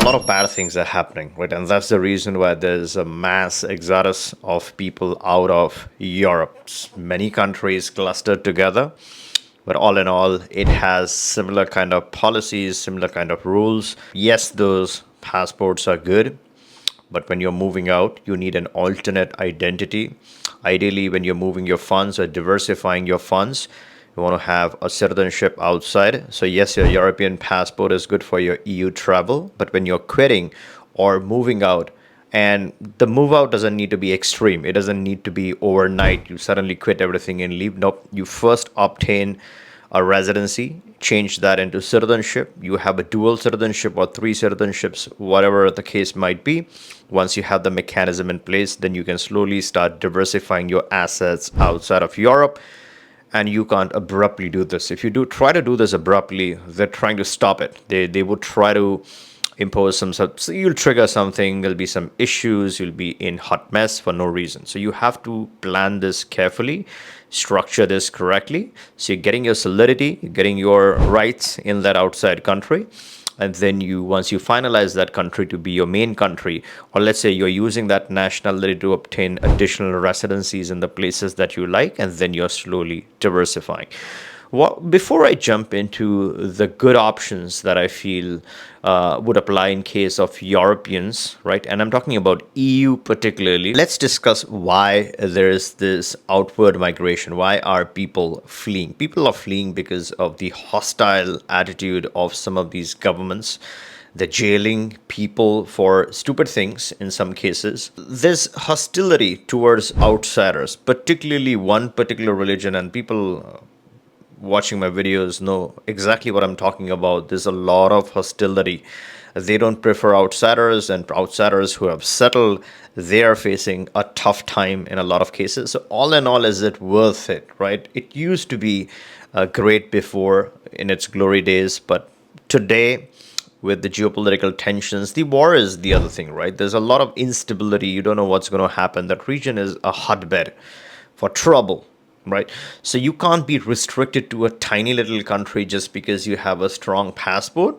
lot of bad things are happening, right? And that's the reason why there's a mass exodus of people out of Europe. Many countries clustered together, but all in all, it has similar kind of policies, similar kind of rules. Yes, those passports are good, but when you're moving out, you need an alternate identity. Ideally, when you're moving your funds or diversifying your funds, you want to have a citizenship outside. So, yes, your European passport is good for your EU travel, but when you're quitting or moving out, and the move out doesn't need to be extreme, it doesn't need to be overnight. You suddenly quit everything and leave. Nope. You first obtain a residency, change that into citizenship. You have a dual citizenship or three citizenships, whatever the case might be. Once you have the mechanism in place, then you can slowly start diversifying your assets outside of Europe. And you can't abruptly do this. If you do try to do this abruptly, they're trying to stop it. They would try to impose so you'll trigger something, there'll be some issues, you'll be in hot mess for no reason. So you have to plan this carefully, structure this correctly, so you're getting your solidity, you're getting your rights in that outside country. And then once you finalize that country to be your main country, or let's say you're using that nationality to obtain additional residencies in the places that you like, and then you're slowly diversifying. Well, before I jump into the good options that I feel would apply in case of Europeans, right? And I'm talking about EU particularly. Let's discuss why there is this outward migration. Why are people fleeing? People are fleeing because of the hostile attitude of some of these governments. They're jailing people for stupid things in some cases. There's hostility towards outsiders, particularly one particular religion, and people watching my videos know exactly what I'm talking about. There's a lot of hostility. They don't prefer outsiders, and outsiders who have settled, they are facing a tough time in a lot of cases. So all in all, is it worth it, right? It used to be great before in its glory days, but today, with the geopolitical tensions, the war is the other thing, right? There's a lot of instability. You don't know what's going to happen. That region is a hotbed for trouble, right? So you can't be restricted to a tiny little country just because you have a strong passport.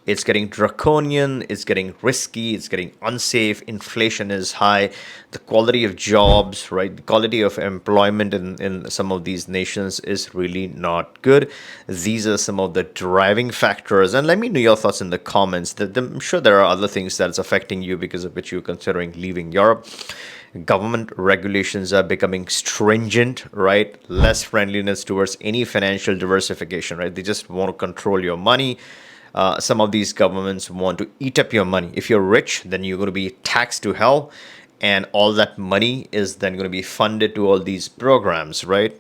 It's getting draconian, it's getting risky, it's getting unsafe. Inflation is high. The quality of jobs, right? The quality of employment in some of these nations is really not good. These are some of the driving factors. And let me know your thoughts in the comments. I'm sure there are other things that's affecting you because of which you're considering leaving Europe. Government regulations are becoming stringent, right? Less friendliness towards any financial diversification, right? They just want to control your money. Some of these governments want to eat up your money. If you're rich, then you're going to be taxed to hell, and all that money is then going to be funded to all these programs, right?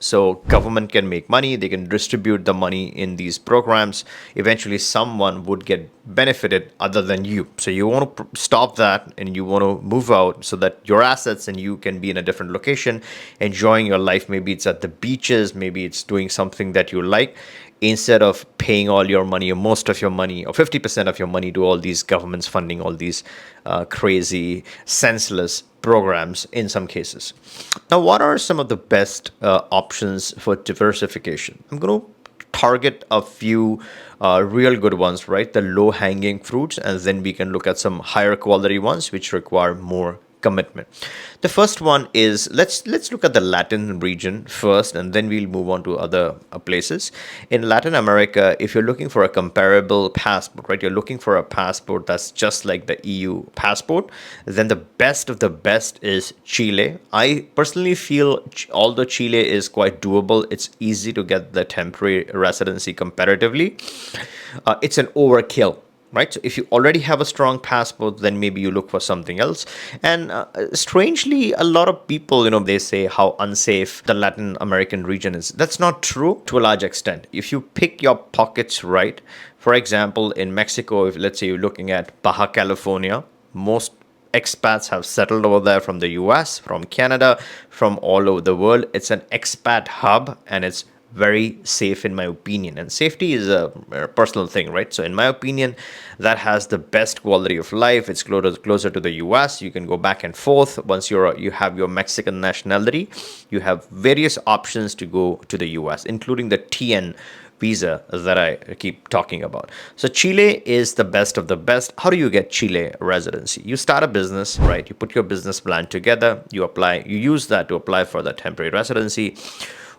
So government can make money, they can distribute the money in these programs. Eventually someone would get benefited other than you. So you want to stop that, and you want to move out so that your assets and you can be in a different location, enjoying your life. Maybe it's at the beaches, maybe it's doing something that you like, instead of paying all your money or most of your money or 50% of your money to all these governments funding all these crazy, senseless programs in some cases. Now, what are some of the best options for diversification? I'm going to target a few real good ones, right? The low hanging fruits, and then we can look at some higher quality ones which require more commitment. The first one is, let's look at the Latin region first, and then we'll move on to other places. In Latin America, if you're looking for a comparable passport, right, you're looking for a passport that's just like the EU passport, then the best of the best is Chile. I personally feel, although Chile is quite doable, it's easy to get the temporary residency comparatively. It's an overkill, right? So if you already have a strong passport, then maybe you look for something else. And strangely, a lot of people, they say how unsafe the Latin American region is. That's not true to a large extent. If you pick your pockets right, for example, in Mexico, if let's say you're looking at Baja California, most expats have settled over there from the US, from Canada, from all over the world. It's an expat hub, and it's very safe in my opinion. And safety is a personal thing, right? So in my opinion, that has the best quality of life. It's closer to the US. You can go back and forth. Once you have your Mexican nationality, you have various options to go to the US, including the TN visa that I keep talking about. So Chile is the best of the best. How do you get Chile residency? You start a business, right? You put your business plan together, you apply, you use that to apply for the temporary residency.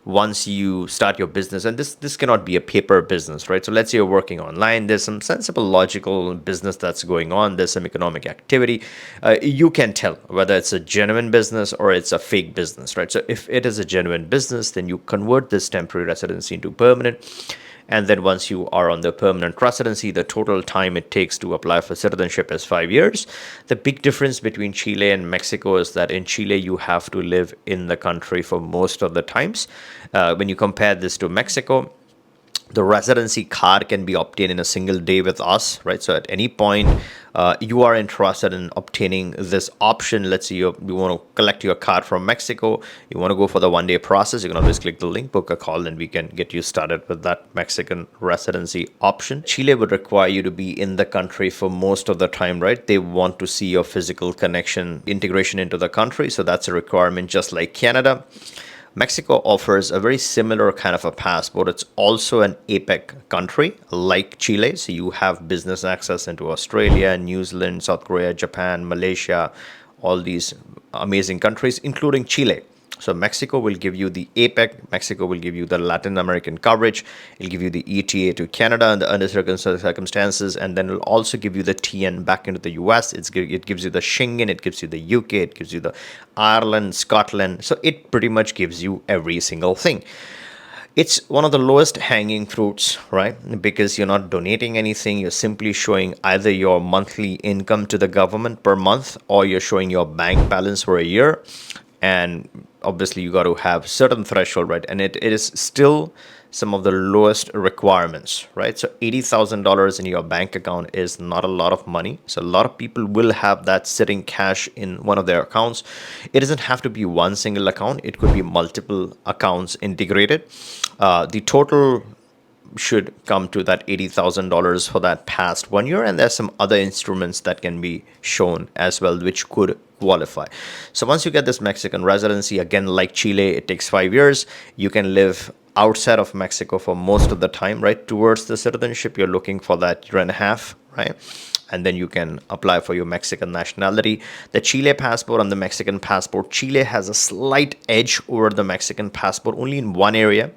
Once you start your business, and this cannot be a paper business, right? So let's say you're working online, there's some sensible logical business that's going on, there's some economic activity. You can tell whether it's a genuine business or it's a fake business, right? So if it is a genuine business, then you convert this temporary residency into permanent. And then once you are on the permanent residency, the total time it takes to apply for citizenship is 5 years. The big difference between Chile and Mexico is that in Chile, you have to live in the country for most of the times. When you compare this to Mexico, the residency card can be obtained in a single day with us, right? So at any point you are interested in obtaining this option, let's say you want to collect your card from Mexico, you want to go for the 1 day process, you can always click the link, book a call, and we can get you started with that Mexican residency option. Chile would require you to be in the country for most of the time, right? They want to see your physical connection, integration into the country. So that's a requirement, just like Canada. Mexico offers a very similar kind of a passport. It's also an APEC country like Chile. So you have business access into Australia, New Zealand, South Korea, Japan, Malaysia, all these amazing countries, including Chile. So Mexico will give you the APEC. Mexico will give you the Latin American coverage. It'll give you the ETA to Canada under certain circumstances, and then it'll also give you the TN back into the US. It gives you the Schengen. It gives you the UK. It gives you the Ireland, Scotland. So it pretty much gives you every single thing. It's one of the lowest hanging fruits, right? Because you're not donating anything. You're simply showing either your monthly income to the government per month, or you're showing your bank balance for a year. And obviously you got to have certain threshold, right? And it is still some of the lowest requirements, right? So $80,000 in your bank account is not a lot of money. So a lot of people will have that sitting cash in one of their accounts. It doesn't have to be one single account. It could be multiple accounts integrated. The total should come to that $80,000 for that past 1 year. And there's some other instruments that can be shown as well, which could qualify. So once you get this Mexican residency, again, like Chile, it takes 5 years. You can live outside of Mexico for most of the time, right? Towards the citizenship, you're looking for that year and a half, right? And then you can apply for your Mexican nationality. The Chile passport and the Mexican passport, Chile has a slight edge over the Mexican passport only in one area.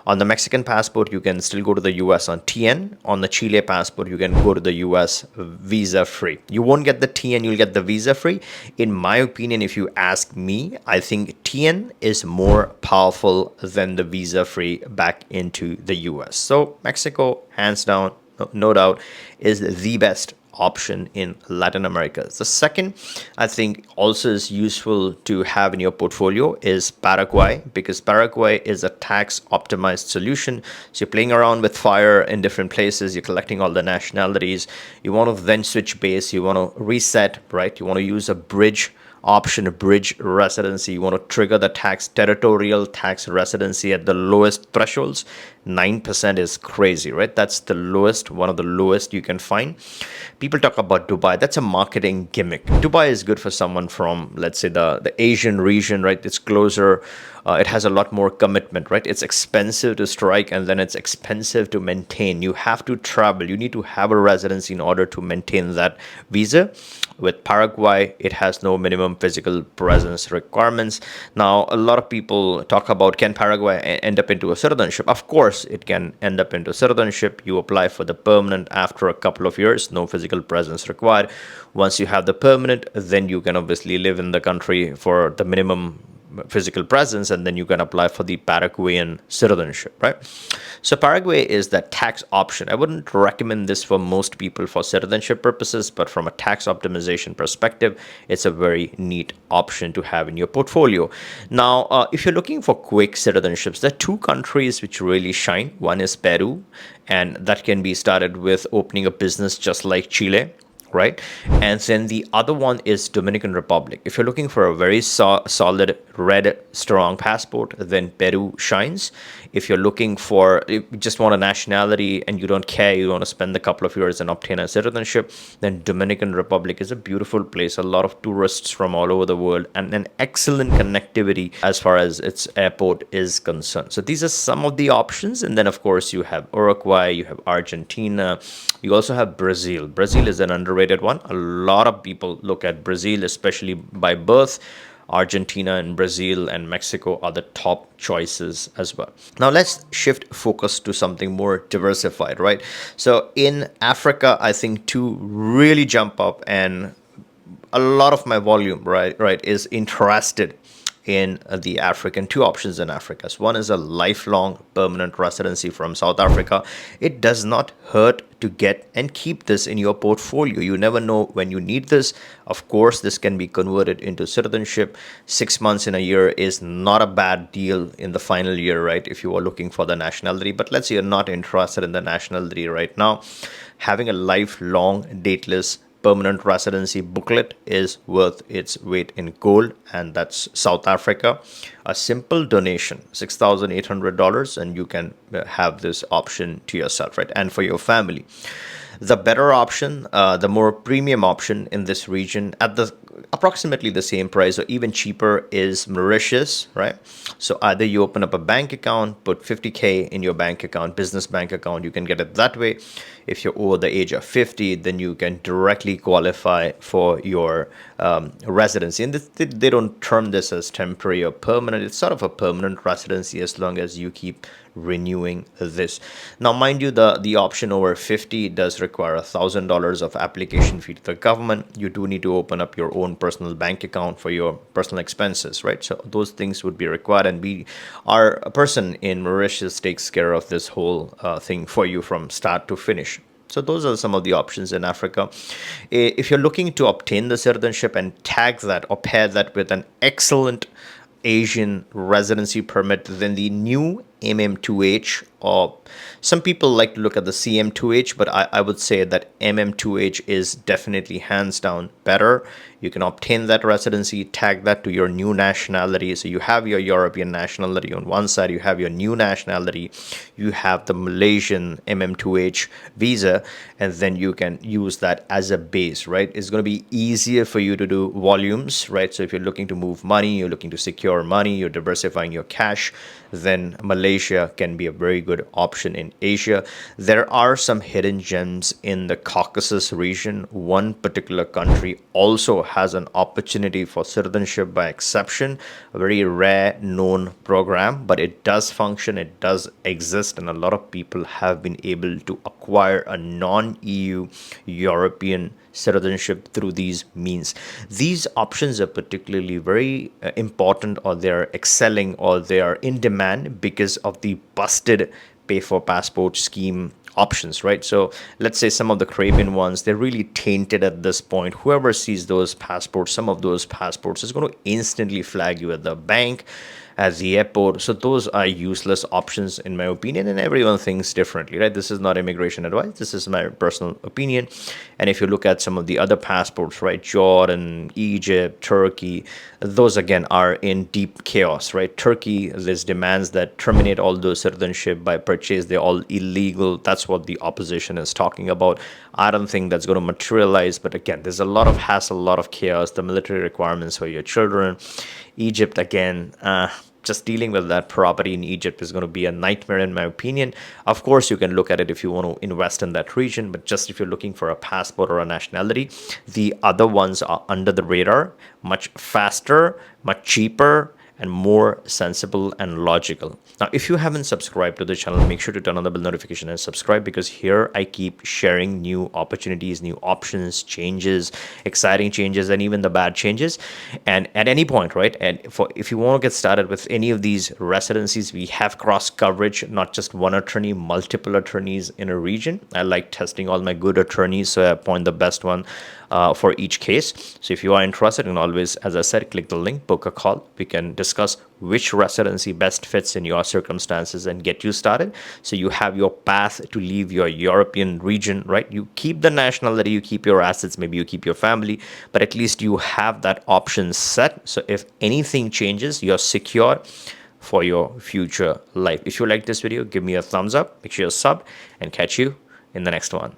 On the Mexican passport, you can still go to the US on TN. On the Chile passport, you can go to the US visa free. You won't get the TN, you'll get the visa free. In my opinion, if you ask me, I think TN is more powerful than the visa free back into the US. So Mexico, hands down, no doubt, is the best option in Latin America. The second, I think, also is useful to have in your portfolio is Paraguay, because Paraguay is a tax optimized solution. So you're playing around with fire in different places, you're collecting all the nationalities, you want to then switch base, you want to reset, right? You want to use a bridge option, a bridge residency. You want to trigger the territorial tax residency at the lowest thresholds. 9% is crazy, right? That's the lowest, one of the lowest you can find. People talk about Dubai. That's a marketing gimmick. Dubai is good for someone from, let's say, the Asian region, right? It's closer. It has a lot more commitment, right? It's expensive to strike, and then it's expensive to maintain. You have to travel. You need to have a residency in order to maintain that visa. With Paraguay, it has no minimum physical presence requirements. Now, a lot of people talk about, can Paraguay end up into a citizenship? Of course, it can end up into citizenship. You apply for the permanent after a couple of years, no physical presence required. Once you have the permanent, then you can obviously live in the country for the minimum physical presence, and then you can apply for the Paraguayan citizenship, right? So Paraguay is that tax option. I wouldn't recommend this for most people for citizenship purposes, but from a tax optimization perspective, it's a very neat option to have in your portfolio. Now, if you're looking for quick citizenships, there are two countries which really shine. One is Peru, and that can be started with opening a business just like Chile. right? And then the other one is Dominican Republic. If you're looking for a very solid red strong passport, then Peru shines. If you're looking for, if you just want a nationality and you don't care, you want to spend a couple of years and obtain a citizenship, then Dominican Republic is a beautiful place. A lot of tourists from all over the world and an excellent connectivity as far as its airport is concerned. So these are some of the options. And then, of course, you have Uruguay, you have Argentina, you also have Brazil. Brazil is an underrated one. A lot of people look at Brazil, especially by birth. Argentina and Brazil and Mexico are the top choices as well. Now let's shift focus to something more diversified, right? So in Africa, I think two really jump up, and a lot of my volume, right, is interested in the African, two options in Africa. So one is a lifelong permanent residency from South Africa. It does not hurt to get and keep this in your portfolio. You never know when you need this. Of course, this can be converted into citizenship. 6 months in a year is not a bad deal in the final year, right? If you are looking for the nationality. But let's say you're not interested in the nationality right now. Having a lifelong dateless permanent residency booklet is worth its weight in gold, and that's South Africa. A simple donation, $6,800, and you can have this option to yourself, right? And for your family. The better option, the more premium option in this region at the approximately the same price or even cheaper is Mauritius, right? So either you open up a bank account, put 50K in your bank account, business bank account, you can get it that way. If you're over the age of 50, then you can directly qualify for your residency. And they don't term this as temporary or permanent. It's sort of a permanent residency as long as you keep renewing this. Now, mind you, the option over 50 does require $1,000 of application fee to the government. You do need to open up your own personal bank account for your personal expenses, right? So those things would be required, and a person in Mauritius takes care of this whole thing for you from start to finish. So those are some of the options in Africa. If you're looking to obtain the citizenship and tag that or pair that with an excellent Asian residency permit, then the new MM2H, or some people like to look at the CM2H, but I would say that MM2H is definitely hands down better. You can obtain that residency, tag that to your new nationality. So you have your European nationality on one side, you have your new nationality, you have the Malaysian MM2H visa, and then you can use that as a base, right? It's going to be easier for you to do volumes, right? So if you're looking to move money, you're looking to secure money, you're diversifying your cash, then Malaysia can be a very good option in Asia. There are some hidden gems in the Caucasus region. One particular country also has an opportunity for citizenship by exception, a very rare known program, but it does function, it does exist, and a lot of people have been able to acquire a non-EU European citizenship through these means. These options are particularly very important, or they're excelling, or they are in demand because of the busted pay for passport scheme options, right? So let's say some of the Caribbean ones, they're really tainted at this point. Whoever sees those passports, some of those passports, is going to instantly flag you at the bank, at the airport. So those are useless options in my opinion, and everyone thinks differently, right? This is not immigration advice, this is my personal opinion. And if you look at some of the other passports, right, Jordan, Egypt, Turkey, those again are in deep chaos, right? Turkey, there's demands that terminate all those citizenship by purchase, they're all illegal. That's what the opposition is talking about. I don't think that's going to materialize, but again, there's a lot of hassle, a lot of chaos, the military requirements for your children. Egypt, again, just dealing with that property in Egypt is going to be a nightmare in my opinion. Of course, you can look at it if you want to invest in that region, but just if you're looking for a passport or a nationality, the other ones are under the radar, much faster, much cheaper, and more sensible and logical. Now, if you haven't subscribed to the channel, make sure to turn on the bell notification and subscribe, because here I keep sharing new opportunities, new options, changes, exciting changes, and even the bad changes. And at any point, right, and if you want to get started with any of these residencies, we have cross coverage, not just one attorney, multiple attorneys in a region. I like testing all my good attorneys, so I appoint the best one for each case. So if you are interested, and always, as I said, click the link, book a call. We can discuss discuss which residency best fits in your circumstances and get you started. So you have your path to leave your European region, right? You keep the nationality, you keep your assets, maybe you keep your family, but at least you have that option set. So if anything changes, you're secure for your future life. If you like this video, give me a thumbs up, make sure you sub, and catch you in the next one.